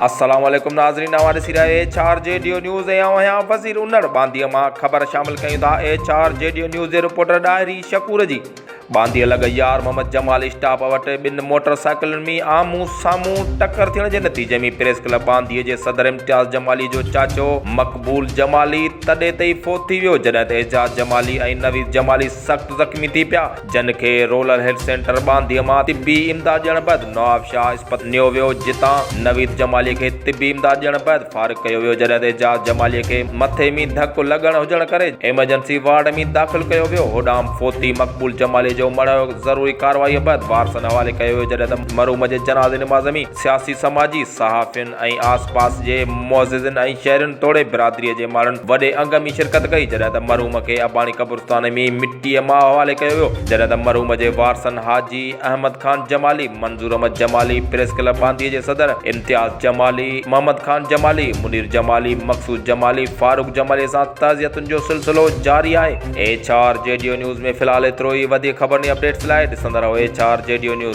अस्सलाम वालेकुम नाज़रीन, हमारे सिरा HRJDO न्यूज़ ऐं वज़ीर उनड़ बांदीअ मां ख़बर शामिल कयूं था। HRJDO न्यूज़ जे रिपोर्टर डायरी शकूर जी बांदीअ लॻ यार मोहम्मद जमाल स्टाफ वटि ॿिनि मोटरसाइकिलुनि में आम्हूं साम्हूं टक्कर थियण जे नतीजे में प्रेस क्लब बांदीअ जे सदर इम्तियाज़ जमाली जो चाचो मक़बूल जमाली तॾहिं ते ई फोत थी वियो, जॾहिं त एजाज जमाली ऐं नवीद जमाली सख़्तु ज़ख़्मी थी पिया, जिन खे रूरल हेल्थ सेंटर बांदीअ मां तिबी इमदाद ॾियण बैदि नवाब शाह इस्पताल नियो वियो, जितां नवीद जमाली खे तिबी इमदाद ॾियण बैदि फारिग कयो वियो, जॾहिं त एजाज जमालीअ खे मथे में धकु लॻण हुजण करे एमरजेंसी वार्ड में दाख़िल कयो वियो। होॾां फोती मक़बूल जमाली जो मरण ज़रूरी कार्रवाई बैदि वारसनि हवाले कयो वियो, जॾहिं त मरहूम जे जनाज़े नमाज़ में सियासी समाजी सहाफ़ियुनि ऐं आसपास जे मुअज़्ज़िज़िन ऐं शहरियुनि तोड़े बिरादरीअ जे माण्हुनि वॾे अंग में शिरकत कई, जॾहिं त मरहूम खे अबाणी क़ब्रिस्तान में मिटीअ मां हवाले कयो वियो, जॾहिं त मरहूम जे वारसनि हाजी अहमद ख़ान जमाली, मंज़ूर अहमद जमाली, प्रेस क्लब बांदीअ जे सदर इम्तियाज़ जमाली, मोहम्मद ख़ान जमाली, मुनीर जमाली, मक़सूद जमाली, फारूक जमाली सां ताज़ियतुनि जो सिलसिलो जारी आहे। HRJDO न्यूज़ में फ़िलहाल एतिरो ई। वधीक ख़बरनि अपडेट्स लाइ ॾिसंदा रहो HRJDO न्यूज़।